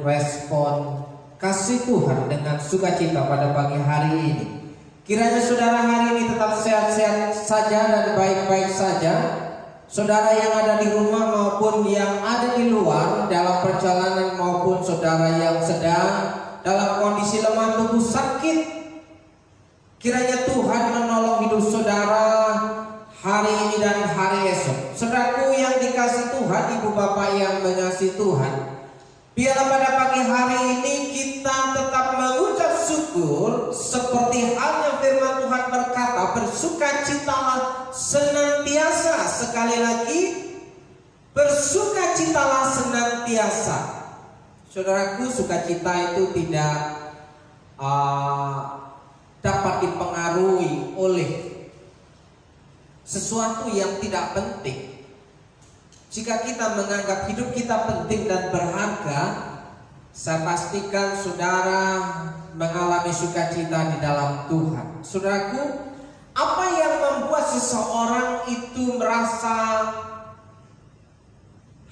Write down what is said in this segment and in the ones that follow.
respon kasih Tuhan dengan sukacita pada pagi hari ini. Kiranya saudara hari ini tetap sehat-sehat saja dan baik-baik saja. Saudara yang ada di rumah maupun yang ada di luar dalam perjalanan, maupun saudara yang sedang dalam kondisi lemah tubuh sakit, kiranya Tuhan menolong hidup saudara hari ini dan hari esok. Saudaraku yang dikasih Tuhan, ibu bapak yang mengasihi Tuhan, biarlah pada pagi hari ini kita tetap mengucap syukur seperti halnya firman Tuhan berkata, bersukacitalah senantiasa. Sekali lagi, bersukacitalah senantiasa. Saudaraku, sukacita itu tidak dapat dipengaruhi oleh sesuatu yang tidak penting. Jika kita menganggap hidup kita penting dan berharga, saya pastikan saudara mengalami sukacita di dalam Tuhan. Saudaraku, apa yang membuat seseorang itu merasa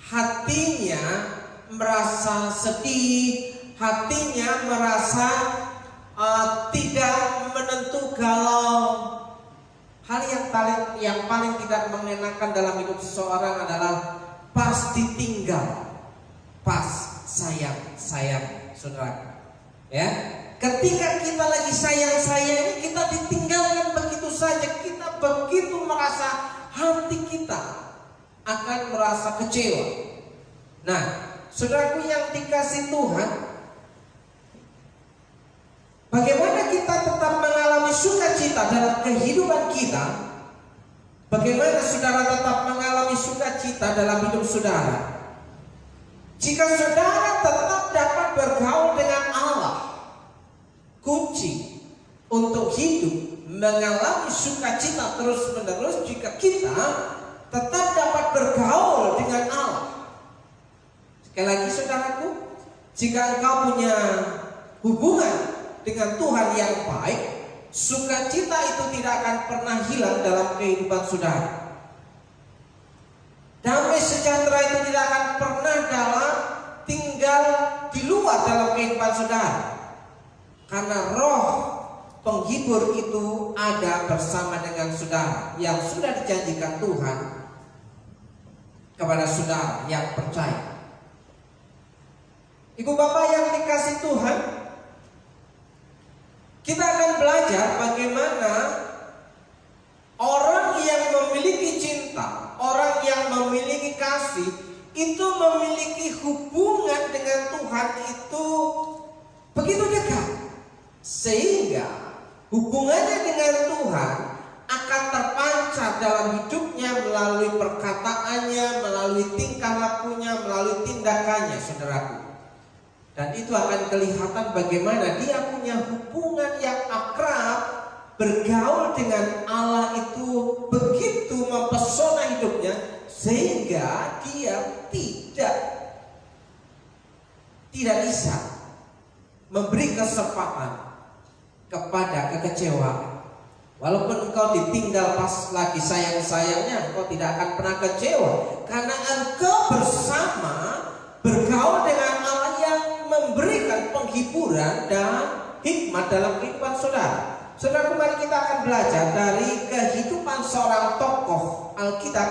hatinya merasa sedih, hatinya merasa tidak menentu galau? Hal yang paling tidak mengenakan dalam hidup seseorang adalah pas ditinggal, pas sayang, saudara. Ya, ketika kita lagi sayang-sayangnya, kita ditinggalkan begitu saja, kita begitu merasa, hati kita akan merasa kecewa. Nah, saudaraku yang dikasih Tuhan, bagaimana kita tetap mengalami sukacita dalam kehidupan kita? Bagaimana saudara tetap mengalami sukacita dalam hidup saudara? Jika saudara tetap dapat bergaul dengan Allah, kunci untuk hidup mengalami sukacita terus-menerus, jika kita tetap dapat bergaul dengan Allah. Sekali lagi saudaraku, jika engkau punya hubungan dengan Tuhan yang baik, sukacita itu tidak akan pernah hilang dalam kehidupan saudara. Damai sejahtera itu tidak akan pernah tinggal di luar dalam kehidupan saudara. Karena roh penghibur itu ada bersama dengan saudara, yang sudah dijanjikan Tuhan kepada saudara yang percaya. Ibu bapak yang dikasih Tuhan, kita akan belajar bagaimana orang yang memiliki cinta, orang yang memiliki kasih, itu memiliki hubungan dengan Tuhan itu begitu dekat, sehingga hubungannya dengan Tuhan akan terpancar dalam hidupnya melalui perkataannya, melalui tingkah lakunya, melalui tindakannya, saudaraku. Dan itu akan kelihatan bagaimana dia punya hubungan yang akrab, bergaul dengan Allah itu begitu mempesona hidupnya, sehingga dia tidak bisa memberi kesempatan kepada kekecewaan. Walaupun engkau ditinggal pas lagi sayang-sayangnya, engkau tidak akan pernah kecewa, karena engkau bersama bergaul dengan Allah yang memberikan penghiburan dan hikmat dalam kehidupan saudara. Saudara, kemarin kita akan belajar dari kehidupan seorang tokoh Alkitab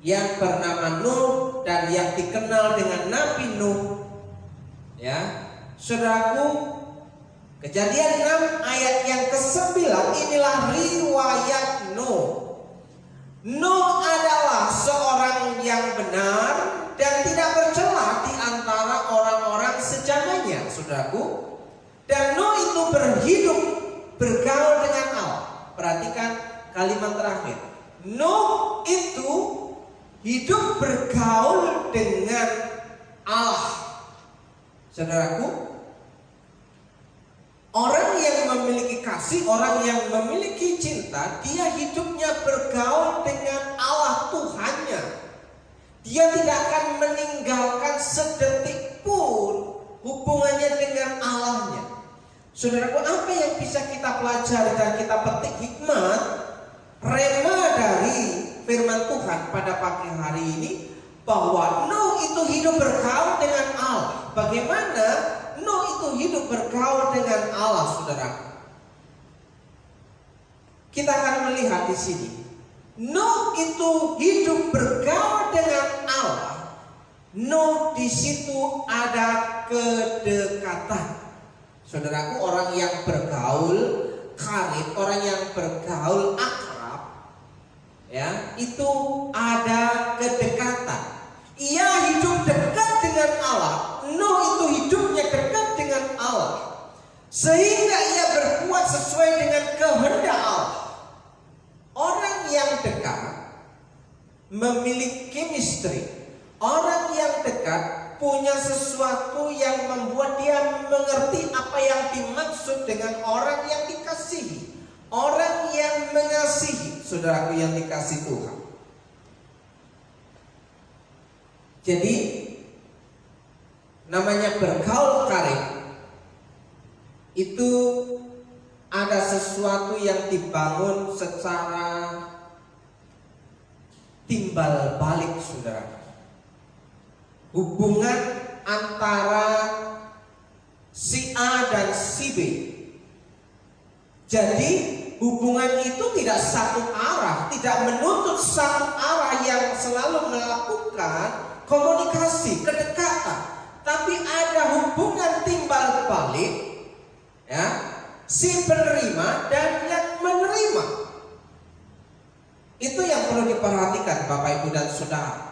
yang bernama Nuh dan yang dikenal dengan Nabi Nuh. Ya, saudaraku, Kejadian 6 ayat yang ke-9, inilah riwayat Nuh. Nuh adalah seorang yang benar dan tidak bercela di antara orang-orang sejamannya, saudaraku. Dan Nuh itu berhidup bergaul dengan Allah. Perhatikan kalimat terakhir. Nuh itu hidup bergaul dengan Allah. Saudaraku, orang yang memiliki kasih, orang yang memiliki cinta, dia hidupnya bergaul dengan Allah Tuhannya. Dia tidak akan meninggalkan sedetik pun hubungannya dengan Allahnya. Saudaraku, apa yang bisa kita pelajari dan kita petik hikmat rema dari firman Tuhan pada pagi hari ini? Bahwa Nuh itu hidup bergaul dengan Allah. Bagaimana Nuh itu hidup bergaul dengan Allah, saudara? Kita akan melihat di sini. Nuh itu hidup bergaul dengan Allah. Nuh di situ ada kedekatan. Saudaraku, orang yang bergaul karib, orang yang bergaul akrab, ya, itu ada kedekatan. Ia hidup dekat dengan Allah. Nuh itu hidupnya dekat dengan Allah, sehingga ia berbuat sesuai dengan kehendak Allah. Orang yang dekat memiliki chemistry. Orang yang dekat punya sesuatu yang membuat dia mengerti apa yang dimaksud dengan orang yang dikasihi. Orang yang mengasihi, saudaraku yang dikasih Tuhan. Jadi namanya bergaul karib itu ada sesuatu yang dibangun secara timbal balik, saudara. Hubungan antara si A dan si B. Jadi hubungan itu tidak satu arah, tidak menuntut satu arah yang selalu melakukan komunikasi, kedekatan, tapi ada hubungan timbal balik, ya, si penerima dan yang menerima. Itu yang perlu diperhatikan, Bapak Ibu dan Saudara.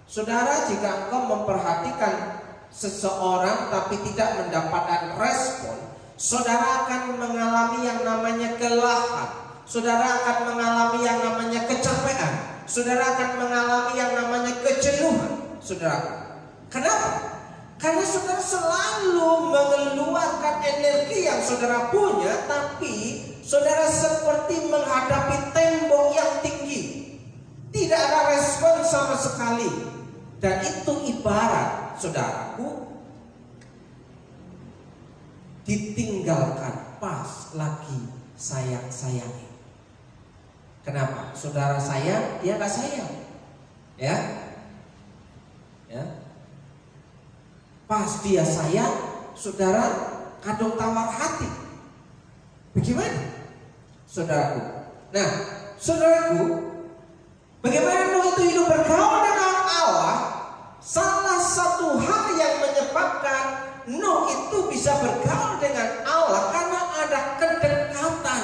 Saudara, jika engkau memperhatikan seseorang tapi tidak mendapatkan respon, saudara akan mengalami yang namanya kelelahan. Saudara akan mengalami yang namanya kecapean. Saudara akan mengalami yang namanya kejenuhan. Saudara, kenapa? Karena saudara selalu mengeluarkan energi yang saudara punya, tapi saudara seperti menghadapi tembok yang tinggi. Tidak ada respon sama sekali. Dan itu ibarat, saudaraku, ditinggalkan pas lagi sayang-sayangnya. Kenapa? Saudara sayang, dia gak sayang. Ya, ya. Pas dia sayang, saudara kadung tawar hati. Bagaimana, saudaraku? Nah, saudaraku, bagaimana Nuh itu hidup bergaul dengan Allah? Salah satu hal yang menyebabkan Nuh itu bisa bergaul dengan Allah karena ada kedekatan.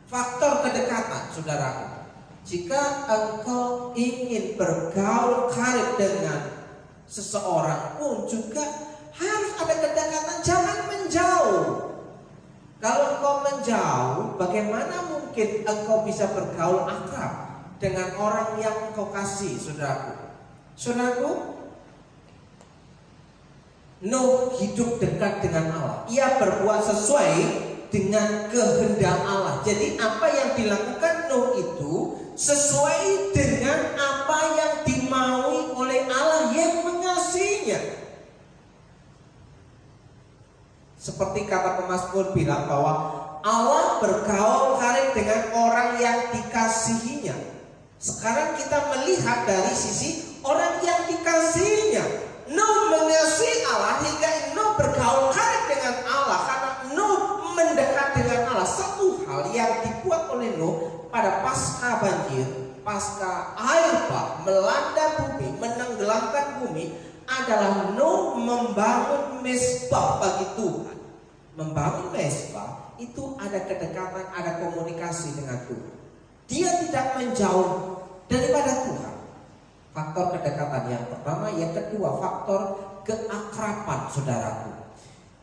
Faktor kedekatan, saudaraku. Jika engkau ingin bergaul karib dengan seseorang pun juga harus ada kedekatan, jangan menjauh. Kalau engkau menjauh, bagaimana mungkin engkau bisa bergaul akrab dengan orang yang engkau kasih, saudaraku? Saudaraku, Nuh hidup dekat dengan Allah. Ia berbuat sesuai dengan kehendak Allah. Jadi apa yang dilakukan Nuh itu sesuai dengan apa yang dimaui oleh Allah yang mengasihinya. Seperti kata pemazmur bilang bahwa Allah bergaul karib dengan orang yang dikasihinya. Sekarang kita melihat dari sisi orang yang dikasihinya. Nuh mengasihi Allah hingga Nuh bergaul karib dengan Allah karena Nuh mendekat dengan Allah. Satu hal yang dibuat oleh Nuh pada pasca banjir, pasca air bah melanda bumi, menenggelamkan bumi, adalah Nuh membangun mezbah bagi Tuhan. Membangun mezbah itu ada kedekatan, ada komunikasi dengan Tuhan. Dia tidak menjauh daripada Tuhan. Faktor kedekatan yang pertama. Yang kedua, faktor keakraban, saudaraku.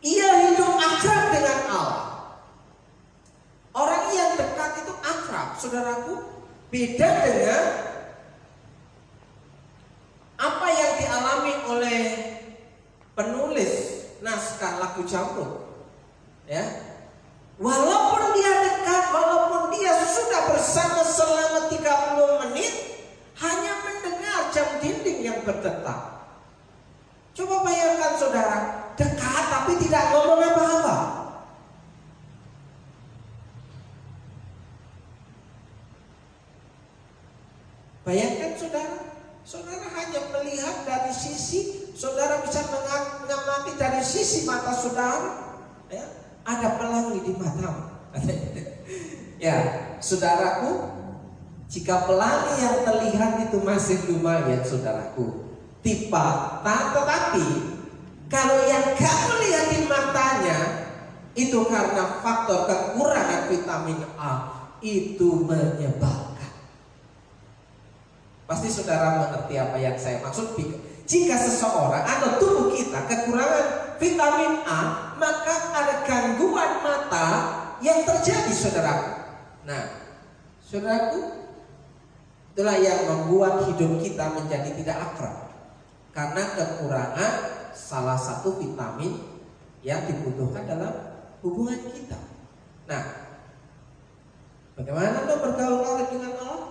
Ia hidup akrab dengan Allah. Orang yang dekat itu akrab, saudaraku. Beda dengan apa yang dialami oleh penulis naskah lagu Jamrud. Ya, walaupun dia dekat, walaupun dia sudah bersama selama 30 menit, hanya mendengar jam dinding yang berdetak. Coba bayangkan, saudara, dekat tapi tidak ngomong apa-apa. Bayangkan, saudara, saudara hanya melihat dari sisi Saudara bisa mengamati dari sisi mata saudara, ya, ada pelangi di matamu. Ya, saudaraku, jika pelangi yang terlihat itu masih lumayan, saudaraku, tetapi kalau yang kamu lihat di matanya itu karena faktor kekurangan vitamin A, itu menyebalkan. Pasti saudara mengerti apa yang saya maksud. Jika seseorang atau tubuh kita kekurangan vitamin A, maka ada gangguan mata yang terjadi, saudaraku. Nah, saudaraku, itulah yang membuat hidup kita menjadi tidak akrab, karena kekurangan salah satu vitamin yang dibutuhkan dalam hubungan kita. Nah, bagaimana Nuh bergaul dengan Allah?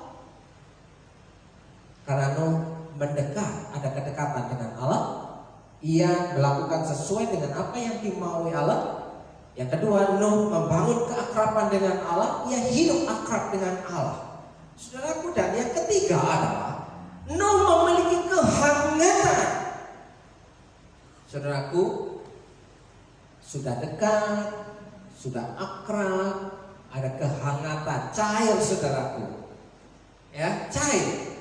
Karena Nuh mendekat, ada kedekatan dengan Allah. Ia melakukan sesuai dengan apa yang dimaui Allah. Yang kedua, Nuh membangun keakraban dengan Allah. Ia hidup akrab dengan Allah. Saudaraku, dan yang ketiga adalah Nuh memiliki kehangatan. Saudaraku, sudah dekat, sudah akrab, ada kehangatan, cair, saudaraku. Ya, cair.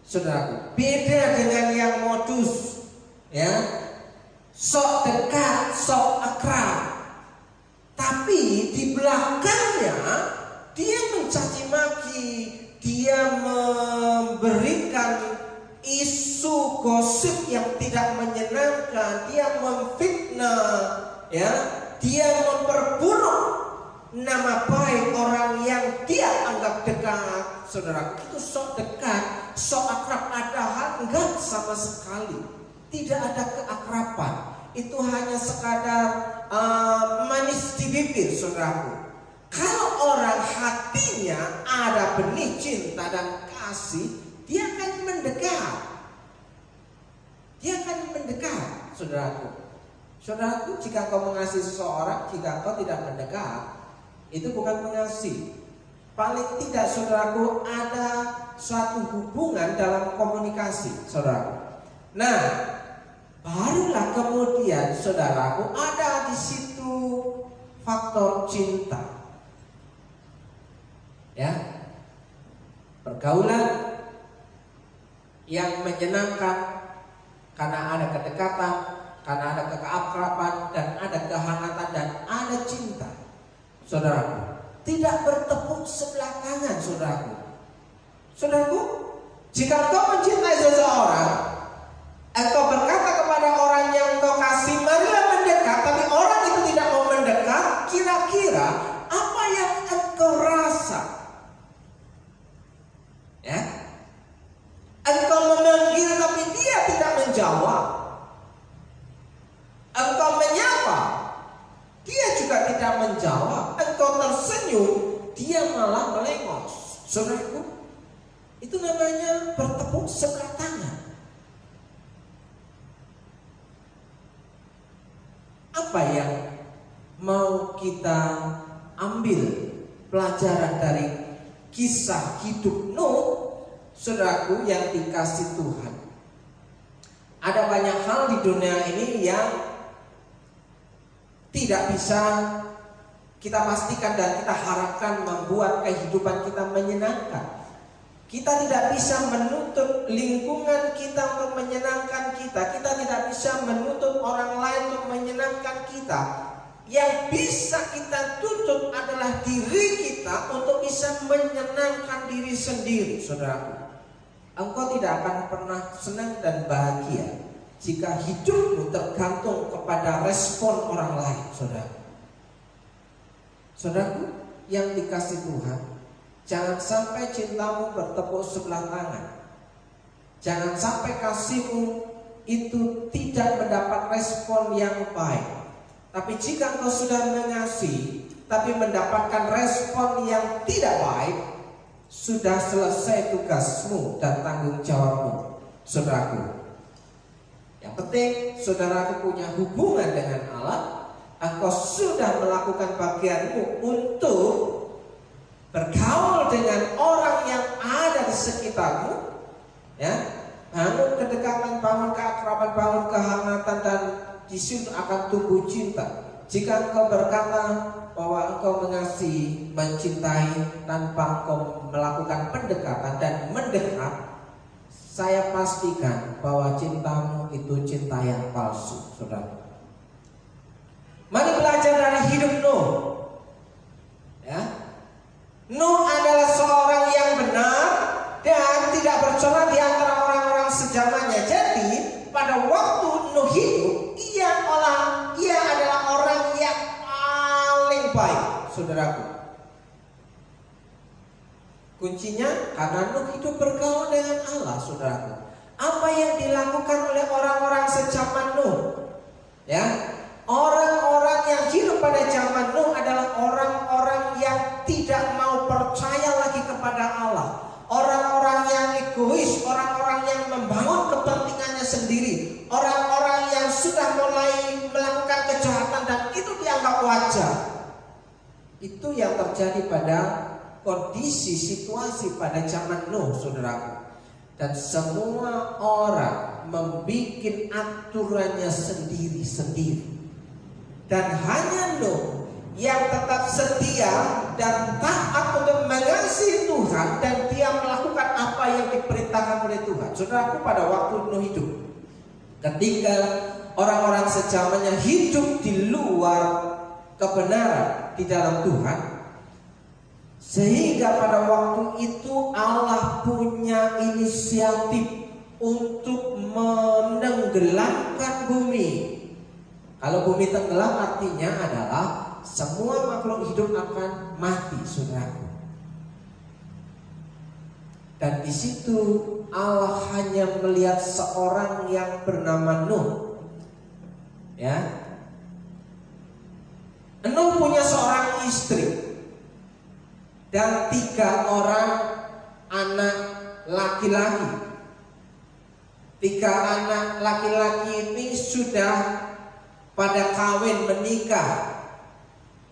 Saudaraku, beda dengan yang modus, ya, sok dekat, sok akrab, tapi di belakangnya dia mencaci maki, dia memberikan isu gosip yang tidak menyenangkan, dia memfitnah, ya, dia memperburuk nama baik orang yang dia anggap dekat. Saudara, itu sok dekat, sok akrab, padahal enggak sama sekali. Tidak ada keakraban. Itu hanya sekadar manis di bibir, saudaraku. Kalau orang hatinya ada benih cinta dan kasih, dia akan mendekat. Dia akan mendekat, saudaraku. Saudaraku, jika kau mengasihi seseorang, jika kau tidak mendekat, itu bukan mengasihi. Paling tidak, saudaraku, ada suatu hubungan dalam komunikasi, saudaraku. Nah, barulah kemudian, saudaraku, ada di situ faktor cinta. Ya, pergaulan yang menyenangkan karena ada kedekatan, karena ada keakraban, dan ada kehangatan, dan ada cinta. Saudaraku, tidak bertepuk sebelah tangan, saudaraku. Saudaraku, jika kau mencintai seseorang, engkau berkata kepada orang yang kau kasih, marilah mendekat, tapi orang itu tidak mau mendekat, kira-kira apa yang engkau rasa? Ya, engkau memanggil tapi dia tidak menjawab. Engkau menyapa, dia juga tidak menjawab. Engkau tersenyum, dia malah melengos. Saudaraku, itu namanya bertepuk sebelah tangan. Apa yang mau kita ambil pelajaran dari kisah hidup Nuh, saudaraku yang dikasih Tuhan? Ada banyak hal di dunia ini yang tidak bisa kita pastikan dan kita harapkan membuat kehidupan kita menyenangkan. Kita tidak bisa menuntut lingkungan kita untuk menyenangkan kita. Kita tidak bisa menuntut orang lain untuk menyenangkan kita. Yang bisa kita tuntut adalah diri kita untuk bisa menyenangkan diri sendiri, saudaraku. Engkau tidak akan pernah senang dan bahagia jika hidupmu tergantung kepada respon orang lain, saudara. Saudaraku yang dikasih Tuhan, jangan sampai cintamu bertepuk sebelah tangan. Jangan sampai kasihmu itu tidak mendapat respon yang baik. Tapi jika engkau sudah mengasihi tapi mendapatkan respon yang tidak baik, sudah selesai tugasmu dan tanggung jawabmu, saudaraku. Yang penting saudaraku punya hubungan dengan Allah. Engkau sudah melakukan bagianmu untuk bergaul dengan orang yang ada di sekitarmu, ya. bangun kedekatan, bangun keakraban, bangun kehangatan, dan di situ akan tumbuh cinta. Jika engkau berkata bahwa engkau mengasihi, mencintai tanpa engkau melakukan pendekatan dan mendekat, saya pastikan bahwa cintamu itu cinta yang palsu, saudara. Mari belajar dari hidup Nuh. Ya, Nuh adalah seorang yang benar dan tidak bercorak di antara orang-orang sejamannya. Jadi pada waktu Nuh hidup, ia adalah orang yang paling baik, saudaraku. Kuncinya karena Nuh hidup bergaul dengan Allah, saudaraku. Apa yang dilakukan oleh orang-orang sejaman Nuh? Ya, orang-orang yang hidup pada zaman Nuh adalah orang-orang yang tidak mau percaya lagi kepada Allah. Orang-orang yang egois, orang-orang yang membangun kepentingannya sendiri, orang-orang yang sudah mulai melakukan kejahatan dan itu dianggap wajar. Itu yang terjadi pada kondisi situasi pada zaman Nuh, saudaraku. Dan semua orang membuat aturannya sendiri-sendiri. Dan hanya Nuh yang tetap setia dan taat untuk mengasihi Tuhan, dan dia melakukan apa yang diperintahkan oleh Tuhan. Saudaraku, pada waktu Nuh hidup, ketika orang-orang sejamannya hidup di luar kebenaran di dalam Tuhan, sehingga pada waktu itu Allah punya inisiatif untuk menenggelamkan bumi. Kalau bumi tenggelam artinya adalah semua makhluk hidup akan mati, saudaraku. Dan di situ Allah hanya melihat seorang yang bernama Nuh. Ya, Nuh punya seorang istri dan 3 orang anak laki-laki. 3 anak laki-laki ini sudah pada kawin menikah,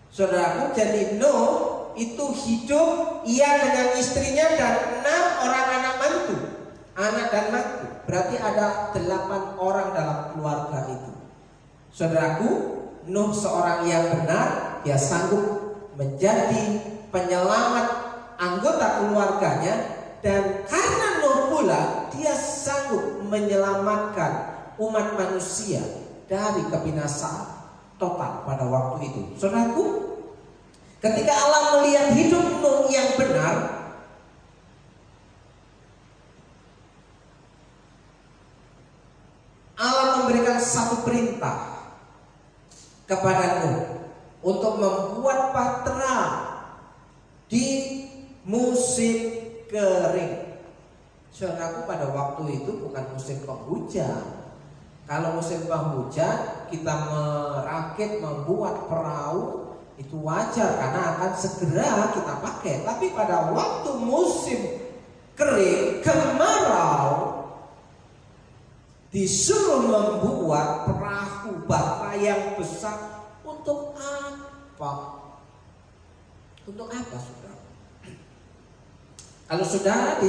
saudaraku. Jadi Nuh itu hidup ia dengan istrinya dan 6 orang anak mantu, anak dan mantu. Berarti ada 8 orang dalam keluarga itu. Saudaraku, Nuh seorang yang benar, dia sanggup menjadi penyelamat anggota keluarganya, dan karena Nuh pula dia sanggup menyelamatkan umat manusia dari kebinasaan total pada waktu itu. Saudaraku, ketika Allah melihat hidup Nuh yang benar, Allah memberikan satu perintah kepada Nuh untuk membuat bahtera di musim kering. Saudaraku, pada waktu itu bukan musim penghujan. Kalau musim penghujan kita merakit, membuat perahu, itu wajar karena akan segera kita pakai. Tapi pada waktu musim kering, kemarau, disuruh membuat perahu bata yang besar. Untuk apa? Untuk apa, saudara? Kalau saudara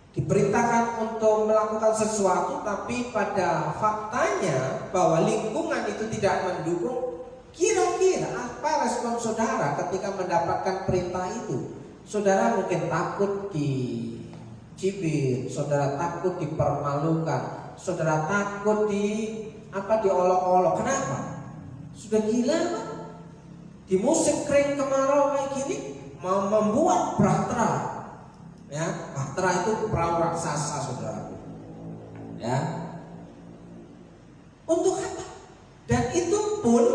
diperintahkan untuk melakukan sesuatu, tapi pada faktanya bahwa lingkungan itu tidak mendukung, kira-kira apa respon saudara ketika mendapatkan perintah itu? Saudara mungkin takut dicibir, saudara takut dipermalukan, saudara takut diolok-olok. Kenapa? Sudah gila kan? Di musim kering kemarau kayak gini mau membuat bahtera. Ya, bahtera itu perahu raksasa, saudara. Ya, untuk apa? Dan itu pun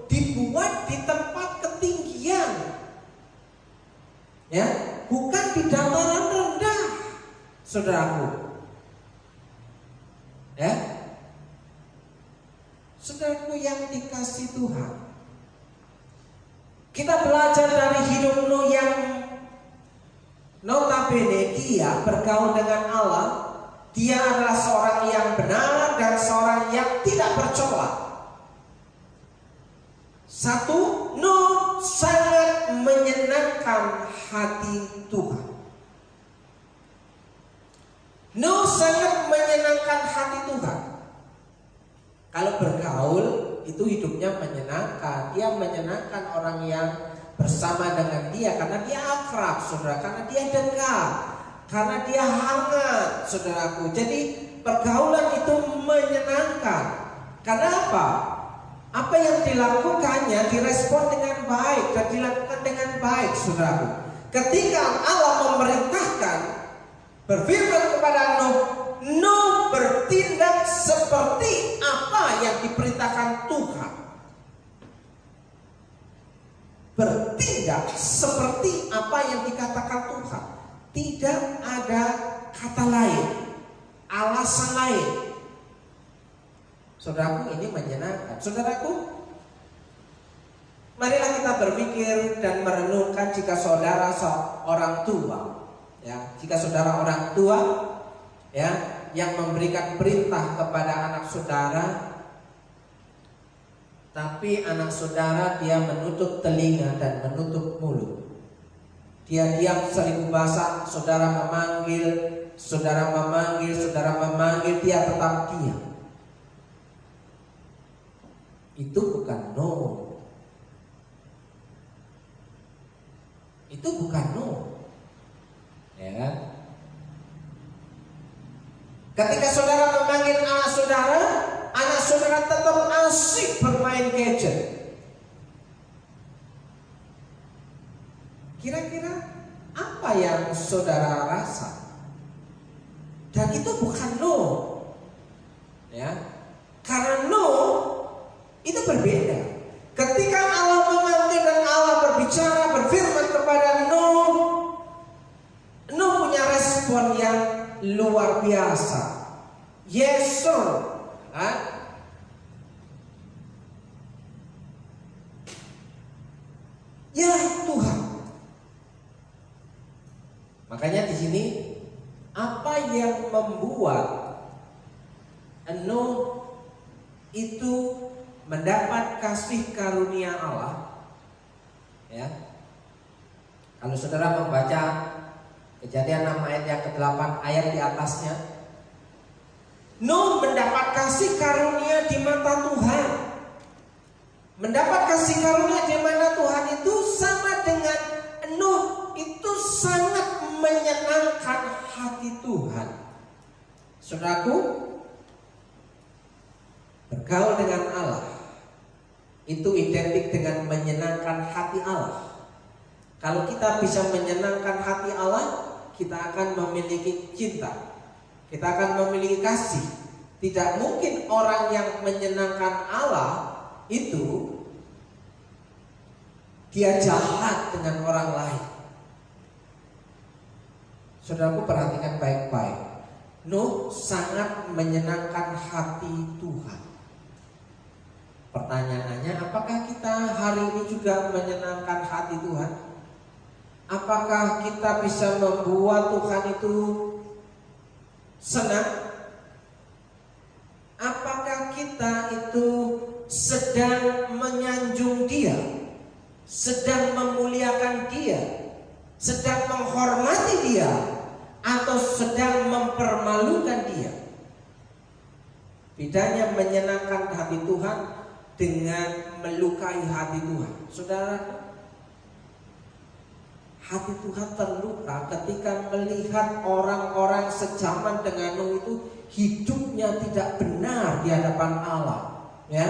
dibuat di tempat ketinggian, ya, bukan di dataran rendah, saudaraku. Ya, saudaraku yang dikasih Tuhan, kita belajar dari hidup Nuh yang notabene dia bergaul dengan Allah. Dia adalah seorang yang benar dan seorang yang tidak bercela. Satu, Nuh sangat menyenangkan hati Tuhan. Nuh sangat menyenangkan hati Tuhan. Kalau bergaul itu hidupnya menyenangkan. Dia menyenangkan orang yang bersama dengan dia karena dia akrab, saudara, karena dia dekat, karena dia hangat, saudaraku. Jadi pergaulan itu menyenangkan. Karena apa? Apa yang dilakukannya direspon dengan baik dan dilakukan dengan baik, saudaraku. Ketika Allah memerintahkan berfirman kepada Nuh, Nuh bertindak seperti apa yang diperintahkan Tuhan. Bertindak seperti apa yang dikatakan Tuhan. Tidak ada kata lain, alasan lain. Saudaraku, ini menyenangkan. Saudaraku, marilah kita berpikir dan merenungkan jika saudara seorang tua, ya, jika saudara orang tua, ya, yang memberikan perintah kepada anak saudara, tapi anak saudara dia menutup telinga dan menutup mulut. Dia diam seribu bahasa, saudara memanggil, dia tetap diam. Itu bukan no. Itu bukan no. Ya kan? Ketika saudara memanggil anak saudara tetap asik bermain gadget. Kira-kira apa yang saudara rasa? Dan itu bukan no. Ya. Karena no itu berbeda. Ketika Allah memanggil dan Allah berbicara, berfirman kepada Nuh, Nuh punya respon yang luar biasa. Yes sir. Ya Tuhan. Makanya di sini apa yang membuat Nuh itu mendapat kasih karunia Allah, ya. Kalau saudara membaca Kejadian 6 ayat yang ke-8 ayat di atasnya, Nuh mendapat kasih karunia di mata Tuhan. Mendapat kasih karunia di mata Tuhan itu sama dengan Nuh itu sangat menyenangkan hati Tuhan. Saudaraku, bergaul dengan Allah itu identik dengan menyenangkan hati Allah. Kalau kita bisa menyenangkan hati Allah, kita akan memiliki cinta, kita akan memiliki kasih. Tidak mungkin orang yang menyenangkan Allah itu dia jahat dengan orang lain. Saudaraku, perhatikan baik-baik. Nuh sangat menyenangkan hati Tuhan. Pertanyaannya, apakah kita hari ini juga menyenangkan hati Tuhan? Apakah kita bisa membuat Tuhan itu senang? Apakah kita itu sedang menyanjung Dia, sedang memuliakan Dia, sedang menghormati Dia, atau sedang mempermalukan Dia? Bedanya menyenangkan hati Tuhan dengan melukai hati Tuhan. Saudara, hati Tuhan terluka ketika melihat orang-orang sejaman dengan Nuh itu hidupnya tidak benar di hadapan Allah, ya.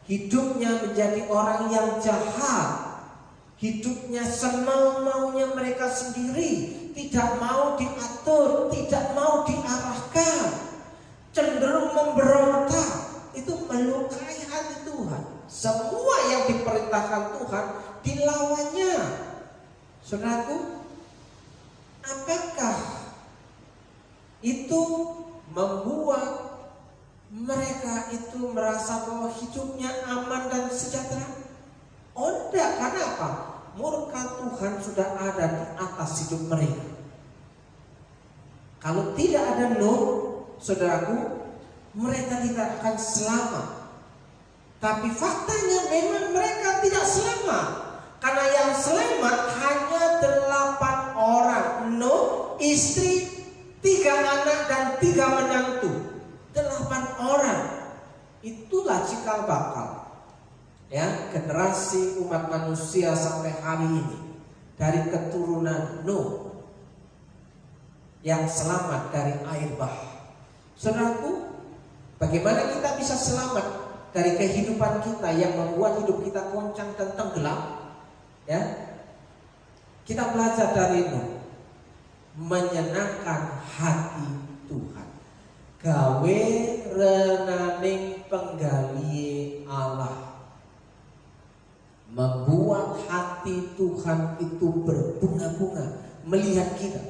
Hidupnya menjadi orang yang jahat, hidupnya semau-maunya mereka sendiri, tidak mau diatur, tidak mau diarahkan, cenderung memberontak. Itu melukai hati Tuhan. Semua yang diperintahkan Tuhan dilawannya. Saudaraku, apakah itu membuat mereka itu merasa bahwa hidupnya aman dan sejahtera? Oh tidak, karena apa? Murka Tuhan sudah ada di atas hidup mereka. Kalau tidak ada Nuh, saudaraku, mereka tidak akan selamat. Tapi faktanya memang mereka tidak selamat. Karena yang selamat hanya 8 orang. Nuh, istri, 3 anak dan 3 menantu, 8 orang. Itulah cikal bakal ya generasi umat manusia sampai hari ini, dari keturunan Nuh yang selamat dari air bah. Saudaraku, bagaimana kita bisa selamat dari kehidupan kita yang membuat hidup kita goncang dan tenggelam? Ya, kita belajar dari Nuh, menyenangkan hati Tuhan. Gawe renaning penggali Allah, membuat hati Tuhan itu berbunga-bunga melihat kita,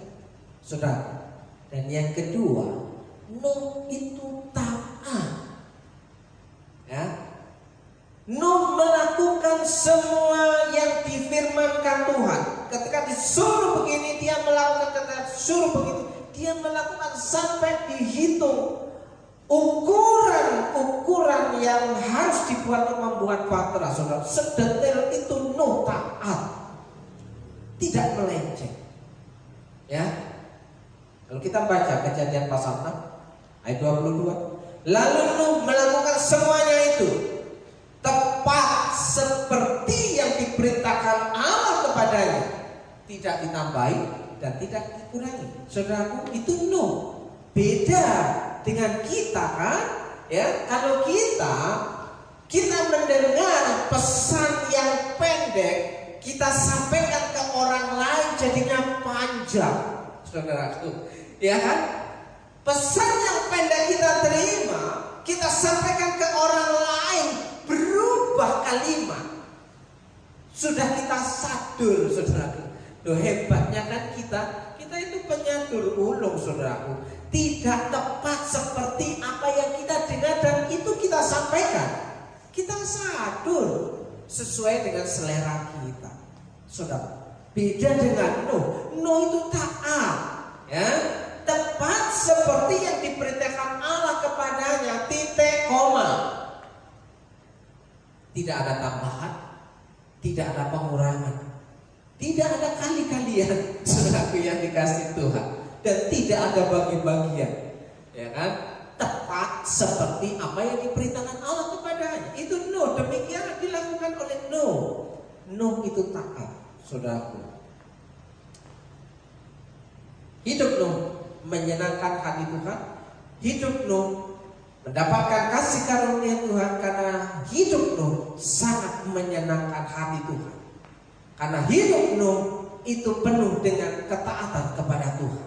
saudara. Dan yang kedua, Nuh itu taat. Ya, Nuh melakukan semua yang difirmankan Tuhan. Ketika disuruh begini, dia melakukan. Ketika disuruh begitu, dia melakukan sampai dihitung ukuran yang harus dibuat untuk membuat bahtera, saudara. Sedetail itu Nuh taat, tidak melenceng. Ya, kalau kita baca Kejadian pasal 6 ayat 22, lalu Nuh melakukan semuanya itu tepat seperti yang diperintahkan Allah kepadanya, tidak ditambahi dan tidak dikurangi. Saudaraku, itu Nuh. Beda dengan kita kan? Ya, kalau kita mendengar pesan yang pendek, kita sampaikan ke orang lain jadinya panjang, saudaraku. Ya kan? Pesan yang pendek kita terima, kita sampaikan ke orang lain, berubah kalimat. Sudah kita sadur, saudaraku. Loh, hebatnya kan kita itu penyadur ulung, saudaraku. Tidak tepat seperti apa yang kita dengar dan itu kita sampaikan. Kita sadur sesuai dengan selera kita, saudara. Beda dengan Nuh. Nuh itu taat, ya, tepat seperti yang diperintahkan Allah kepadanya, titik koma. Tidak ada tambahan, tidak ada pengurangan, tidak ada kali-kalian, saudaraku yang dikasih Tuhan, dan tidak ada bagi-bagian, ya kan? Tepat seperti apa yang diperintahkan Allah kepadanya. Itu Nuh, demikian dilakukan oleh Nuh. Nuh itu taat, saudaraku. Hidup Nuh menyenangkan hati Tuhan. Hidup Nuh mendapatkan kasih karunia Tuhan karena hidup Nuh sangat menyenangkan hati Tuhan. Karena hidup Nuh itu penuh dengan ketaatan kepada Tuhan.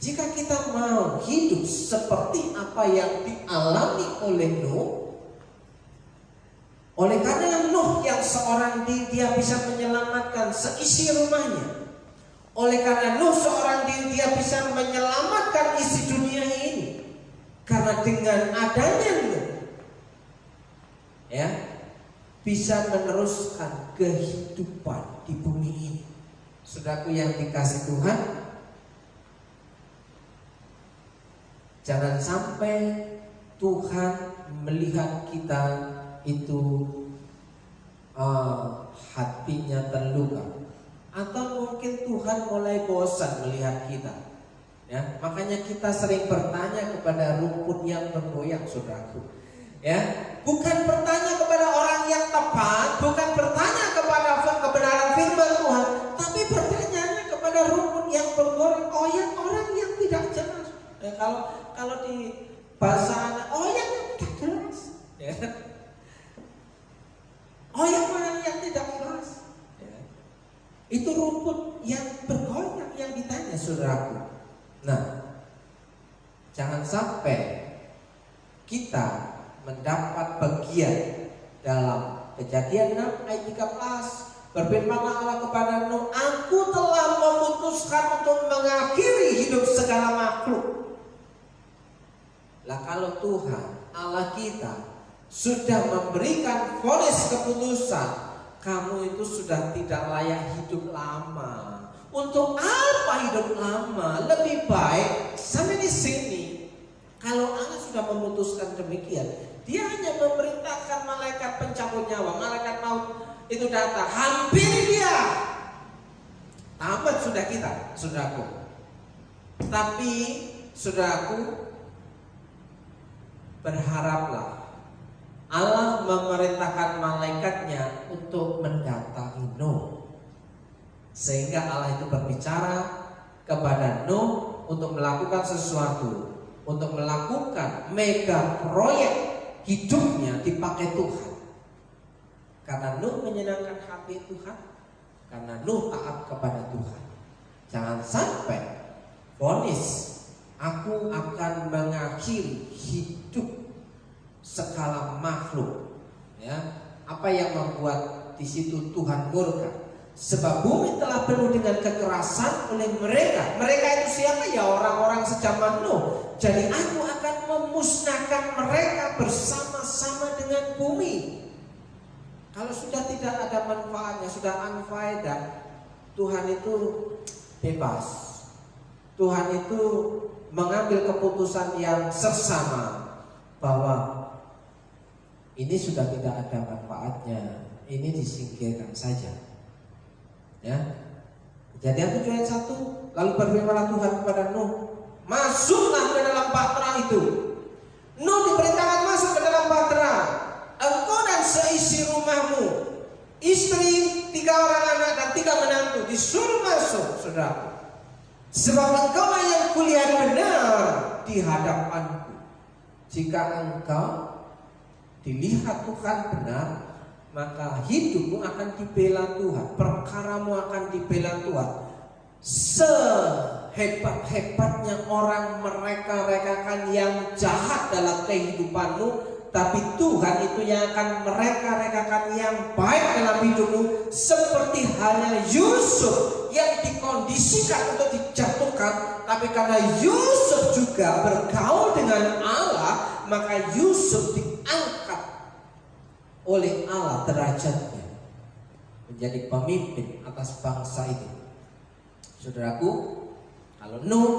Jika kita mau hidup seperti apa yang dialami oleh Nuh, oleh karena Nuh yang seorang diri dia bisa menyelamatkan seisi rumahnya, oleh karena Nuh seorang diri dia bisa menyelamatkan isi dunia ini, karena dengan adanya Nuh, ya, bisa meneruskan kehidupan di bumi ini. Saudaraku yang dikasih Tuhan, jangan sampai Tuhan melihat kita itu hatinya terluka, atau mungkin Tuhan mulai bosan melihat kita. Ya, makanya kita sering bertanya kepada rumput yang bergoyang, saudaraku. Ya, bukan bertanya kepada orang yang tepat, bukan bertanya kepada kebenaran firman Tuhan, tapi bertanya kepada rumput yang bergoyang, orang yang tidak jelas. Ya, kalau di bahasa yang tidak jelas, ya. Orang yang tidak jelas, ya. Itu rumput yang bergoyang yang ditanya, saudaraku. Nah, jangan sampai kita mendapat bagian dalam Kejadian 6 ayat 13. Berfirmanlah Allah kepada Nuh, aku telah memutuskan untuk mengakhiri hidup segala makhluk. Lah kalau Tuhan Allah kita sudah memberikan vonis keputusan, kamu itu sudah tidak layak hidup lama. Untuk apa hidup lama? Lebih baik sampai di sini. Kalau Allah sudah memutuskan demikian, Dia hanya memerintahkan malaikat pencabut nyawa, malaikat maut itu datang, hampir dia. Tamat sudah kita, saudaraku. Tapi saudaraku, berharaplah Allah memerintahkan malaikatnya untuk mendatangi Nuh, sehingga Allah itu berbicara kepada Nuh untuk melakukan sesuatu, untuk melakukan mega proyek hidupnya dipakai Tuhan. Karena Nuh menyenangkan hati Tuhan, karena Nuh taat kepada Tuhan. Jangan sampai vonis aku akan mengakhiri hidup segala makhluk. Ya, apa yang membuat di situ Tuhan murka? Sebab bumi telah penuh dengan kekerasan oleh mereka. Mereka itu siapa? Ya orang-orang sejaman Nuh. Jadi aku akan memusnahkan mereka bersama-sama dengan bumi. Kalau sudah tidak ada manfaatnya, sudah unfaedah, Tuhan itu bebas. Tuhan itu mengambil keputusan yang seksama bahwa ini sudah tidak ada manfaatnya, ini disingkirkan saja. Ya. Kejadian 7 ayat 1, lalu berfirmanlah Tuhan kepada Nuh, masuklah ke dalam bahtera itu. Nuh diperintahkan masuk ke dalam bahtera. Engkau dan seisi rumahmu, istri, 3 orang anak dan 3 menantu disuruh masuk, saudara. Sebab engkau yang kulihat benar di hadapanku. Jika engkau dilihat Tuhan benar, maka hidupmu akan dibela Tuhan, perkaramu akan dibela Tuhan. Sehebat-hebatnya orang mereka-rekakan yang jahat dalam kehidupanmu, tapi Tuhan itu yang akan mereka-rekakan yang baik dalam hidupmu. Seperti halnya Yusuf yang dikondisikan untuk dijatuhkan, tapi karena Yusuf juga bergaul dengan Allah, maka Yusuf diangkat oleh Allah derajatnya menjadi pemimpin atas bangsa itu. Saudaraku, kalau Nuh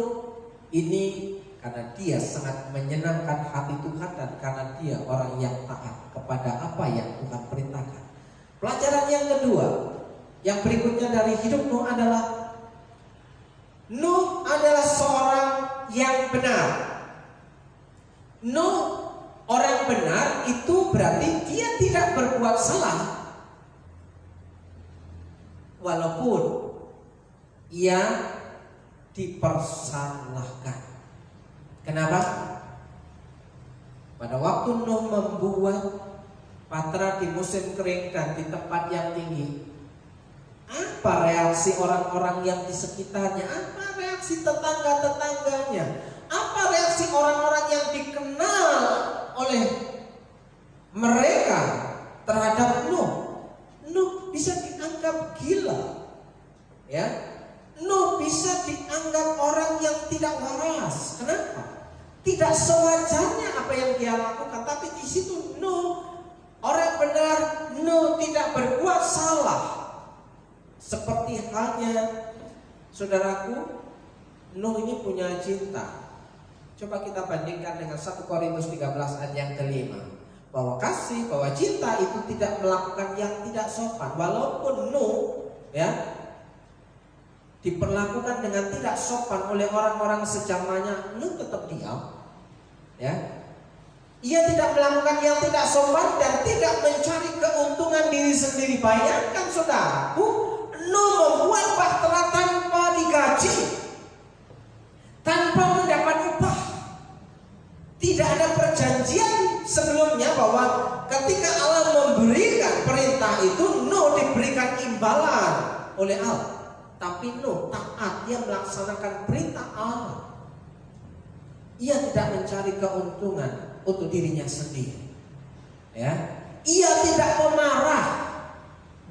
ini karena dia sangat menyenangkan hati Tuhan dan karena dia orang yang taat kepada apa yang Tuhan perintahkan. Pelajaran yang kedua, yang berikutnya dari hidup Nuh adalah Nuh adalah seorang yang benar. Nuh orang benar itu berarti dia tidak berbuat salah, walaupun ia dipersalahkan. Kenapa? Pada waktu Nuh membuat bahtera di musim kering dan di tempat yang tinggi, apa reaksi orang-orang yang di sekitarnya? Apa reaksi tetangga-tetangganya? Apa reaksi orang-orang yang dikenal oleh mereka terhadap Nuh? Nuh bisa dianggap gila, ya. Nuh bisa dianggap orang yang tidak waras. Kenapa? Tidak sewajarnya apa yang dia lakukan. Tapi di situ Nuh orang benar. Nuh tidak berbuat salah. Seperti halnya saudaraku, Nuh ini punya cinta. Coba kita bandingkan dengan 1 Korintus 13 ayat yang kelima, bahwa kasih, bahwa cinta itu tidak melakukan yang tidak sopan. Walaupun Nuh ya diperlakukan dengan tidak sopan oleh orang-orang sejamannya, Nuh tetap diam. Ya, ia tidak melakukan yang tidak sopan dan tidak mencari keuntungan diri sendiri. Bayangkan saudaraku, Nuh membuat bahtera tanpa digaji, tanpa mendapat upah. Tidak ada perjanjian sebelumnya bahwa ketika Allah memberikan perintah itu, Nuh diberikan imbalan oleh Allah. Tapi Nuh taat, dia melaksanakan perintah Allah. Ia tidak mencari keuntungan untuk dirinya sendiri. Ya, ia tidak pemarah,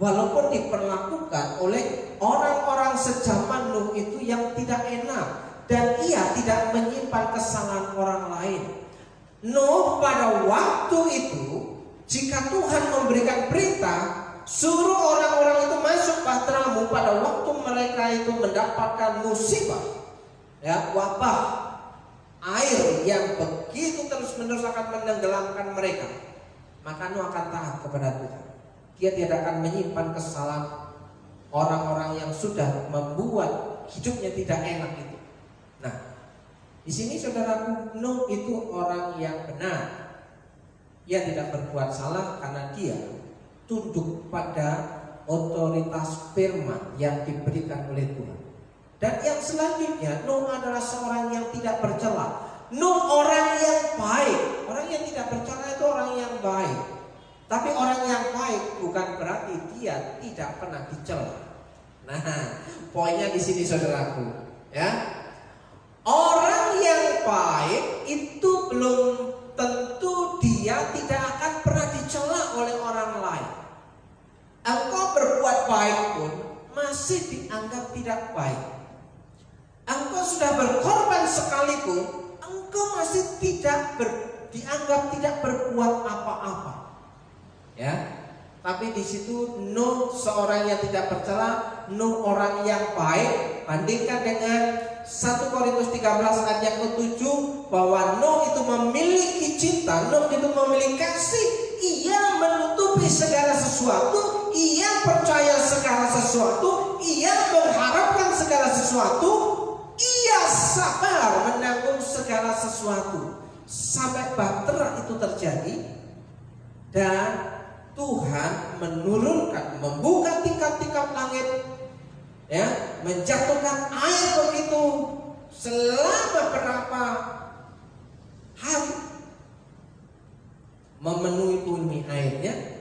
walaupun diperlakukan oleh orang-orang sejaman Nuh itu yang tidak enak, dan ia tidak menyimpan kesalahan orang lain. Nuh pada waktu itu, jika Tuhan memberikan perintah, suruh orang-orang itu masuk bahteramu, pada waktu mereka itu mendapatkan musibah, ya, wabah, air yang begitu terus-menerus akan menenggelamkan mereka, maka Nuh akan taat kepada Tuhan. Dia tidak akan menyimpan kesalahan orang-orang yang sudah membuat hidupnya tidak enak itu. Nah, Di sini saudaraku, Nuh itu orang yang benar. Ia tidak berbuat salah karena dia tunduk pada otoritas firman yang diberikan oleh Tuhan. Dan yang selanjutnya, Nuh adalah seorang yang tidak bercela. Nuh orang yang baik. Orang yang tidak bercela itu orang yang baik. Tapi orang yang baik bukan berarti dia tidak pernah dicela. Nah, poinnya di sini saudaraku, ya. Orang yang baik itu belum tentu dia tidak akan pernah dicela oleh orang lain. Engkau berbuat baik pun masih dianggap tidak baik. Engkau sudah berkorban sekalipun, engkau masih dianggap tidak berbuat apa-apa. Ya. Tapi di situ Nuh seorang yang tidak bercela, Nuh orang yang baik. Bandingkan dengan 1 Korintus 13 ayat yang ke-7 bahwa Nuh itu memiliki cinta, Nuh itu memiliki kasih. Ia menutupi segala sesuatu, ia percaya segala sesuatu, ia mengharapkan segala sesuatu, ia sabar menanggung segala sesuatu sampai bahtera itu terjadi. Dan Tuhan menurunkan, membuka tingkap-tingkap langit, ya, menjatuhkan air begitu selama berapa hari, memenuhi bumi airnya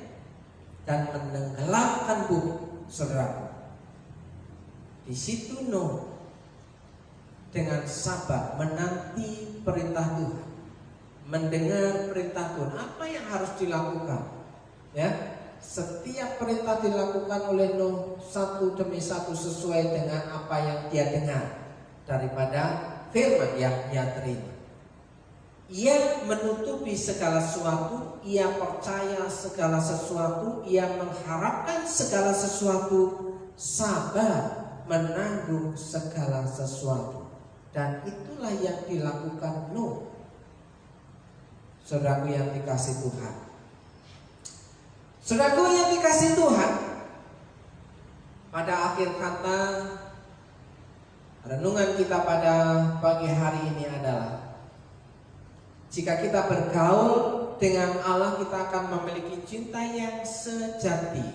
dan menenggelamkan bumi. Saudara, di situ Nuh dengan sabar menanti perintah Tuhan, mendengar perintah Tuhan, apa yang harus dilakukan. Ya, setiap perintah dilakukan oleh Nuh satu demi satu sesuai dengan apa yang dia dengar daripada firman yang dia terima. Ia menutupi segala sesuatu, ia percaya segala sesuatu, ia mengharapkan segala sesuatu, sabar menanggung segala sesuatu. Dan itulah yang dilakukan Nuh. Saudaraku yang dikasih Tuhan, saudaraku yang dikasih Tuhan, pada akhir kata renungan kita pada pagi hari ini adalah, jika kita bergaul dengan Allah, kita akan memiliki cinta yang sejati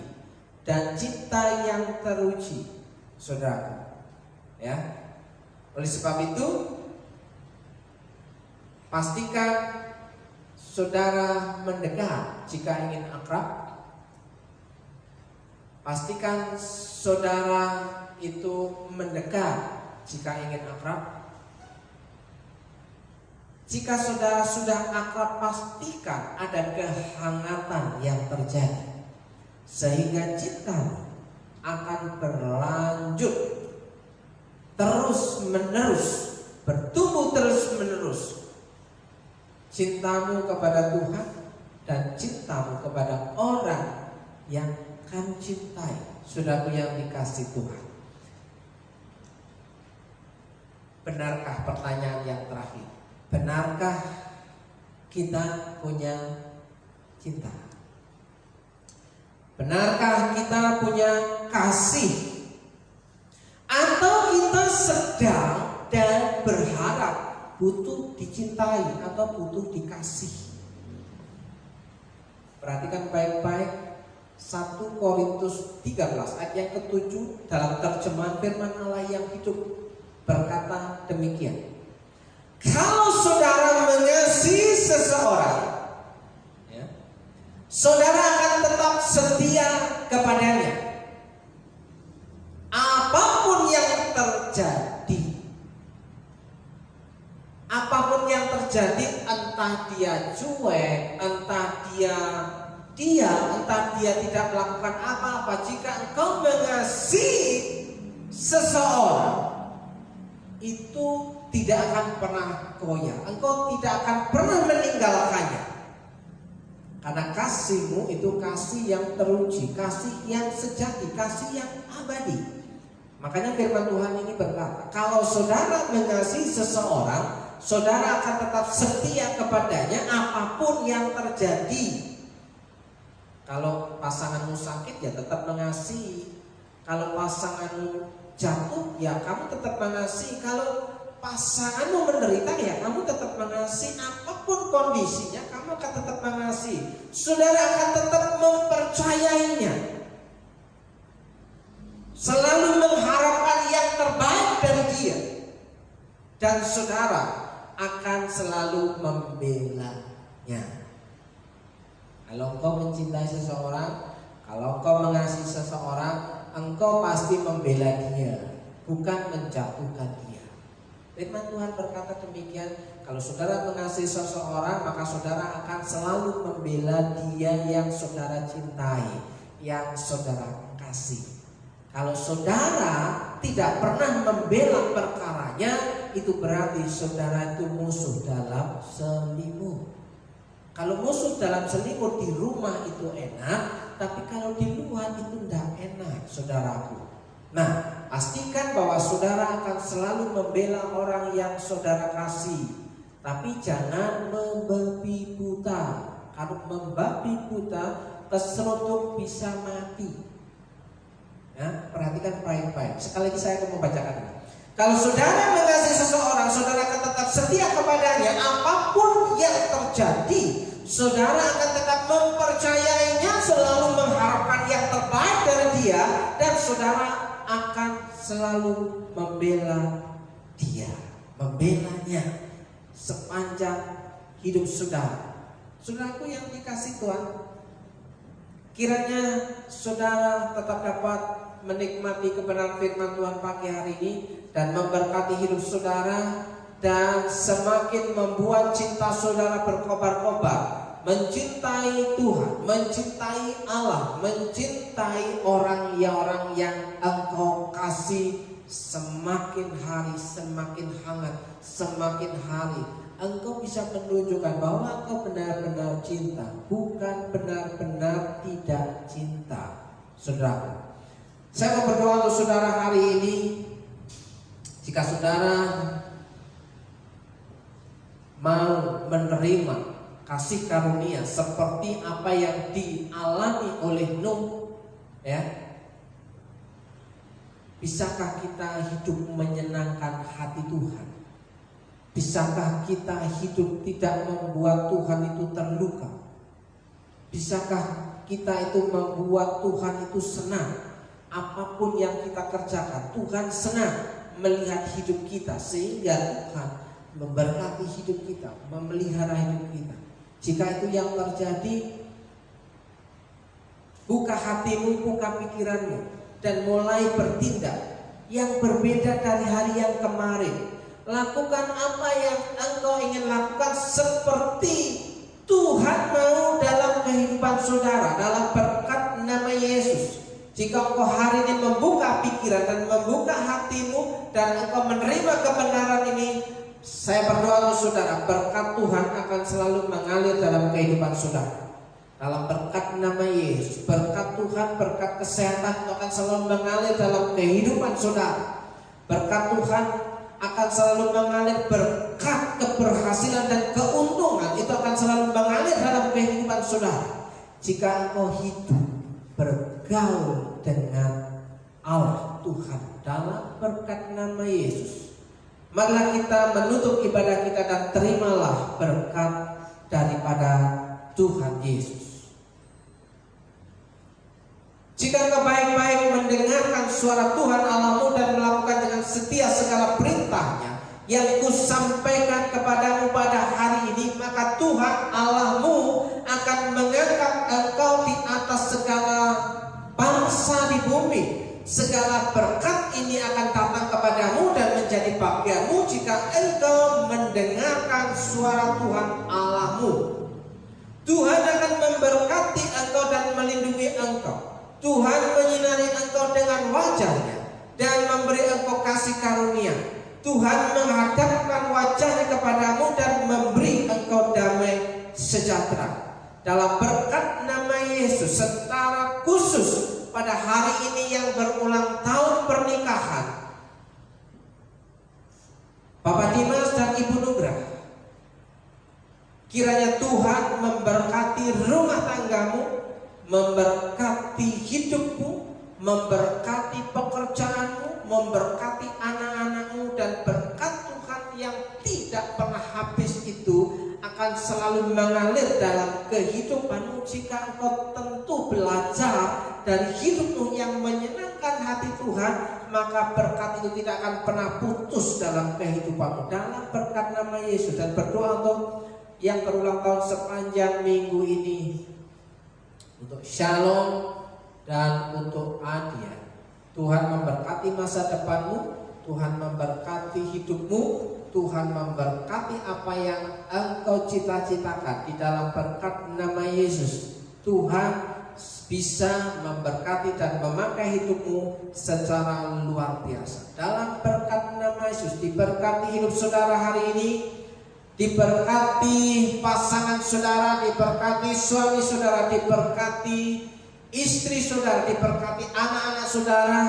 dan cinta yang teruji, saudara. Ya, oleh sebab itu, pastikan saudara mendekat jika ingin akrab. Pastikan saudara itu mendekat jika ingin akrab. Jika saudara sudah akrab, pastikan ada kehangatan yang terjadi, sehingga cinta akan berlanjut terus menerus, bertumbuh terus menerus. Cintamu kepada Tuhan dan cintamu kepada orang yang kamu cintai, saudaraku yang dikasih Tuhan. Benarkah, pertanyaan yang terakhir, benarkah kita punya cinta? Benarkah kita punya kasih? Atau kita sedang dan berharap butuh dicintai atau butuh dikasih? Perhatikan baik-baik 1 Korintus 13 ayat yang ke-7 dalam terjemahan firman Allah yang hidup berkata demikian. Kalau saudara mengasihi seseorang, ya, saudara akan tetap setia kepadanya. Apapun yang terjadi, entah dia cuek, entah dia tidak melakukan apa-apa, jika engkau mengasihi seseorang, itu tidak akan pernah goyah, engkau tidak akan pernah meninggalkannya. Karena kasihmu itu kasih yang teruji, kasih yang sejati, kasih yang abadi. Makanya firman Tuhan ini berkata, kalau saudara mengasihi seseorang, saudara akan tetap setia kepadanya apapun yang terjadi. Kalau pasanganmu sakit, ya tetap mengasihi. Kalau pasanganmu jatuh, ya kamu tetap mengasihi. Kalau pasanganmu menderita, ya kamu tetap mengasihi. Apapun kondisinya, kamu akan tetap mengasihi. Saudara akan tetap mempercayainya, selalu mengharapkan yang terbaik dari dia, dan saudara akan selalu membelanya. Kalau engkau mencintai seseorang, kalau engkau mengasihi seseorang, engkau pasti membela dia, bukan menjatuhkan dia. Firman Tuhan berkata demikian. Kalau saudara mengasihi seseorang, maka saudara akan selalu membela dia yang saudara cintai, yang saudara kasih. Kalau saudara tidak pernah membela perkaranya, itu berarti saudara itu musuh dalam selimut. Kalau musuh dalam selimut di rumah itu enak, tapi kalau di luar itu tidak enak, saudaraku. Nah, pastikan bahwa saudara akan selalu membela orang yang saudara kasih, tapi jangan membabi buta. Kalau membabi buta, keseruduk bisa mati. Ya, perhatikan baik-baik. Sekali lagi saya akan membacakan ini. Kalau saudara mengasihi seseorang, saudara akan tetap setia kepadanya. Apapun yang terjadi, saudara akan tetap mempercayainya, selalu mengharapkan yang terbaik dari dia, dan saudara akan selalu membela dia, membelanya sepanjang hidup saudara. Saudaraku yang dikasih Tuhan, kiranya saudara tetap dapat menikmati kebenaran firman Tuhan pagi hari ini dan memberkati hidup saudara, dan semakin membuat cinta saudara berkobar-kobar, mencintai Tuhan, mencintai Allah, mencintai orang yang engkau kasih. Semakin hari semakin hangat, semakin hari engkau bisa menunjukkan bahwa engkau benar-benar cinta, bukan benar-benar tidak cinta. Saudara, saya mau berdoa untuk saudara hari ini. Jika saudara mau menerima kasih karunia seperti apa yang dialami oleh Nuh, ya, bisakah kita hidup menyenangkan hati Tuhan? Bisakah kita hidup tidak membuat Tuhan itu terluka? Bisakah kita itu membuat Tuhan itu senang? Apapun yang kita kerjakan, Tuhan senang melihat hidup kita, sehingga Tuhan memberkati hidup kita, memelihara hidup kita. Jika itu yang terjadi, buka hatimu, buka pikiranmu, dan mulai bertindak yang berbeda dari hari yang kemarin. Lakukan apa yang engkau ingin lakukan seperti Tuhan mau dalam kehidupan saudara, dalam berkat nama Yesus. Jika engkau hari ini membuka pikiran dan membuka hatimu dan engkau menerima kebenaran ini, saya berdoa untuk saudara, berkat Tuhan akan selalu mengalir dalam kehidupan saudara. Dalam berkat nama Yesus, berkat Tuhan, berkat kesehatan itu akan selalu mengalir dalam kehidupan saudara. Berkat Tuhan akan selalu mengalir, berkat keberhasilan dan keuntungan itu akan selalu mengalir dalam kehidupan saudara. Jika engkau hidup bergaul dengan Allah Tuhan dalam berkat nama Yesus, marilah kita menutup ibadah kita dan terimalah berkat daripada Tuhan Yesus. Jika engkau baik-baik mendengarkan suara Tuhan Allahmu dan melakukan dengan setia segala perintahnya yang kusampaikan kepadamu pada hari ini, maka Tuhan Allahmu akan mengangkat engkau di atas segala bangsa di bumi. Segala berkat ini akan datang kepadamu dan menjadi bagianmu jika engkau mendengarkan suara Tuhan Allahmu. Tuhan akan memberkati engkau dan melindungi engkau. Tuhan menyinari engkau dengan wajah-Nya dan memberi engkau kasih karunia. Tuhan menghadapkan wajah-Nya kepadamu dan memberi engkau damai sejahtera. Dalam berkat nama Yesus, secara khusus pada hari ini yang berulang tahun pernikahan, Bapak Dimas dan Ibu Nugrah, kiranya Tuhan memberkati rumah tanggamu, memberkati hidupmu, memberkati pekerjaanmu, memberkati anak-anakmu, dan berkat Tuhan selalu mengalir dalam kehidupanmu, jika engkau tentu belajar dari hidupmu yang menyenangkan hati Tuhan, maka berkat itu tidak akan pernah putus dalam kehidupanmu. Dalam berkat nama Yesus, dan berdoa untuk yang berulang tahun sepanjang minggu ini, untuk Shalom dan untuk Adia. Tuhan memberkati masa depanmu, Tuhan memberkati hidupmu, Tuhan memberkati apa yang engkau cita-citakan. Di dalam berkat nama Yesus, Tuhan bisa memberkati dan memakai hidupmu secara luar biasa. Dalam berkat nama Yesus, diberkati hidup saudara hari ini, diberkati pasangan saudara, diberkati suami saudara, diberkati istri saudara, diberkati anak-anak saudara,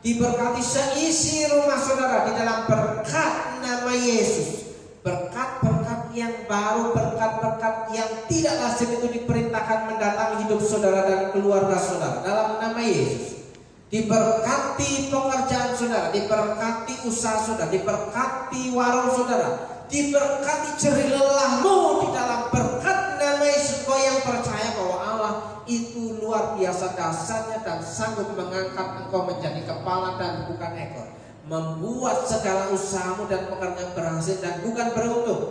diberkati seisi rumah saudara di dalam berkat nama Yesus. Berkat-berkat yang baru, berkat-berkat yang tidak lazim itu diperintahkan mendatangi hidup saudara dan keluarga saudara dalam nama Yesus. Diberkati pekerjaan saudara, diberkati usaha saudara, diberkati warung saudara, diberkati jerih lelahmu di dalam berkat nama Yesus. Kau yang percaya bahwa Allah itu luar biasa dasarnya dan sanggup mengangkat engkau menjadi kepala dan bukan ekor, membuat segala usahamu dan pekerjaan berhasil dan bukan beruntung.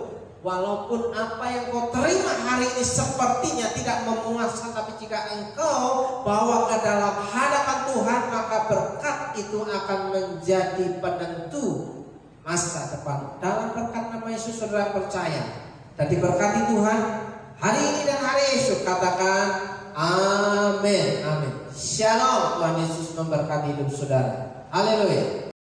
Walaupun apa yang kau terima hari ini sepertinya tidak memuaskan, tapi jika engkau bawa ke dalam hadapan Tuhan, maka berkat itu akan menjadi penentu masa depan. Dalam berkat nama Yesus saudara percaya dan diberkati Tuhan hari ini dan hari esok. Katakan amin, amin. Shalom. Tuhan Yesus memberkati hidup saudara. Haleluya.